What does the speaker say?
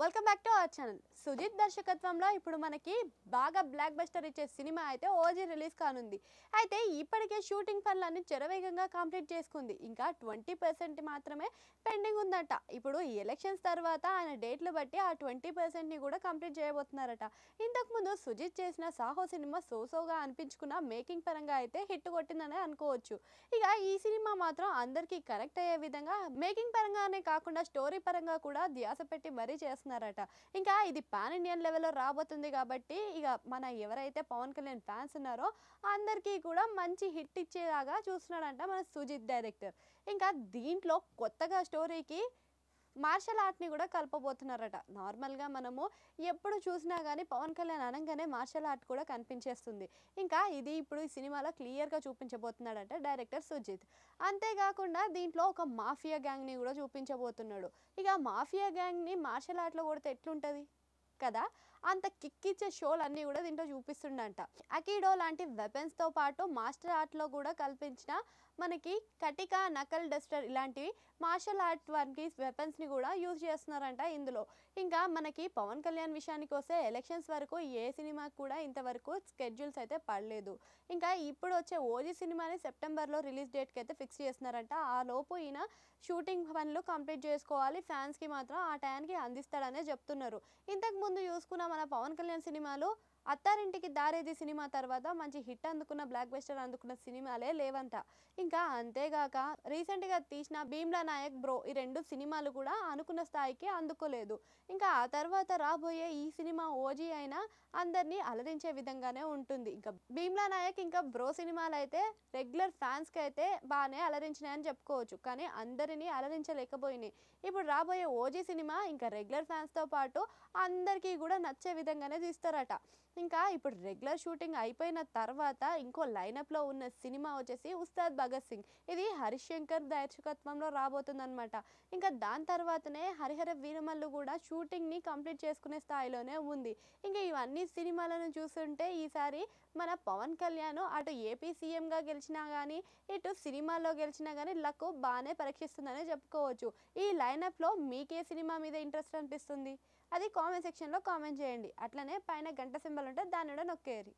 Welcome back to our channel. Sujeeth దర్శకత్వంలో ఇప్పుడు మనకి బాగా బ్లాక్ బస్టర్ ఇచ్చే సినిమా అయితే ఓజీ రిలీజ్ కానుంది. అయితే ఇప్పటికే షూటింగ్ పనులన్నీ చెరవేగంగా కంప్లీట్ చేసుకుంది. ఇంకా 20% మాత్రమే పెండింగ్ ఉందట. ఇప్పుడు ఈ ఎలక్షన్స్ తర్వాత ఆయన డేట్లు బట్టి ఆ 20%ని కూడా కంప్లీట్ చేయబోతున్నారట. ఇంతకుముందు సుజిత్ చేసిన సాహో సినిమా సోసోగా అనిపించుకున్న మేకింగ్ పరంగా అయితే హిట్ కొట్టిందనే అనుకోవచ్చు. ఇక ఈ సినిమా మాత్రం అందరికీ కనెక్ట్ అయ్యే విధంగా మేకింగ్ పరంగానే కాకుండా స్టోరీ పరంగా కూడా ధ్యాస పెట్టి మరీ చేస్తున్నారట. ఇంకా ఇది పాన్ ఇండియన్ లెవెల్లో రాబోతుంది కాబట్టి ఇక మన ఎవరైతే పవన్ కళ్యాణ్ ఫ్యాన్స్ ఉన్నారో అందరికీ కూడా మంచి హిట్ ఇచ్చేలాగా చూస్తున్నాడంట మన సుజిత్ డైరెక్టర్. ఇంకా దీంట్లో కొత్తగా స్టోరీకి మార్షల్ ఆర్ట్ని కూడా కలపబోతున్నారట. నార్మల్గా మనము ఎప్పుడు చూసినా కానీ పవన్ కళ్యాణ్ అనగానే మార్షల్ ఆర్ట్ కూడా కనిపించేస్తుంది. ఇంకా ఇది ఇప్పుడు ఈ సినిమాలో క్లియర్గా చూపించబోతున్నాడట డైరెక్టర్ సుజిత్. అంతేకాకుండా దీంట్లో ఒక మాఫియా గ్యాంగ్ని కూడా చూపించబోతున్నాడు. ఇక మాఫియా గ్యాంగ్ని మార్షల్ ఆర్ట్లో కొడితే ఎట్లుంటుంది కదా, అంత కిక్కిచ్చే షోలు అన్నీ కూడా దీంట్లో చూపిస్తుండంట. అకీడో లాంటి వెపన్స్తో పాటు మాస్టర్ ఆర్ట్లో కూడా కల్పించిన మనకి కటిక, నకల్ డస్టర్ ఇలాంటివి మార్షల్ ఆర్ట్ వారికి వెపన్స్ని కూడా యూజ్ చేస్తున్నారంట ఇందులో. ఇంకా మనకి పవన్ కళ్యాణ్ విషయానికి వస్తే ఎలక్షన్స్ వరకు ఏ సినిమాకి కూడా ఇంతవరకు స్కెడ్యూల్స్ అయితే పడలేదు. ఇంకా ఇప్పుడు వచ్చే ఓజీ సినిమాని సెప్టెంబర్లో రిలీజ్ డేట్కి అయితే ఫిక్స్ చేస్తున్నారంట. ఆ లోపు ఈయన షూటింగ్ పనులు కంప్లీట్ చేసుకోవాలి, ఫ్యాన్స్కి మాత్రం ఆ టైంకి అందిస్తాడనే చెప్తున్నారు. ఇంతకుముందు చూసుకున్న మన పవన్ కళ్యాణ్ సినిమాలు అత్తారింటికి దారేది సినిమా తర్వాత మంచి హిట్ అందుకున్న బ్లాక్ బస్టర్ అందుకున్న సినిమాలే లేవంట. ఇంకా అంతేగాక రీసెంట్గా తీసిన భీమ్లా నాయక్ బ్రో ఈ 2 సినిమాలు కూడా అనుకున్న స్థాయికి అందుకోలేదు. ఇంకా ఆ తర్వాత రాబోయే ఈ సినిమా ఓజీ అయినా అందరినీ అలరించే విధంగానే ఉంటుంది. ఇంకా భీమ్లా నాయక్ ఇంకా బ్రో సినిమాలు అయితే రెగ్యులర్ ఫ్యాన్స్కి అయితే బాగానే అలరించినాయని చెప్పుకోవచ్చు, కానీ అందరినీ అలరించలేకపోయినాయి. ఇప్పుడు రాబోయే ఓజీ సినిమా ఇంకా రెగ్యులర్ ఫ్యాన్స్తో పాటు అందరికీ కూడా నచ్చే విధంగానే తీస్తారట. ఇంకా ఇప్పుడు రెగ్యులర్ షూటింగ్ అయిపోయిన తర్వాత ఇంకో లైనప్లో ఉన్న సినిమా వచ్చేసి ఉస్తాద్ భగత్ సింగ్. ఇది హరీష్ శంకర్ దర్శకత్వంలో రాబోతుందన్నమాట. ఇంకా దాని తర్వాతనే హరిహర వీరమల్లు కూడా షూటింగ్ని కంప్లీట్ చేసుకునే స్థాయిలోనే ఉంది. ఇంకా ఇవన్నీ సినిమాలను చూస్తుంటే ఈసారి మన పవన్ కళ్యాణ్ అటు ఏపీ సీఎంగా గెలిచినా కానీ ఇటు సినిమాల్లో గెలిచినా కానీ లక్ బాగానే పరీక్షిస్తుందనే చెప్పుకోవచ్చు. ఈ లైనప్లో మీకే సినిమా మీద ఇంట్రెస్ట్ అనిపిస్తుంది? అది కామెంట్ సెక్షన్లో కామెంట్ చేయండి. అట్లనే పైన గంట సింబల్ ఉంటే దాన్ని కూడా నొక్కేయండి.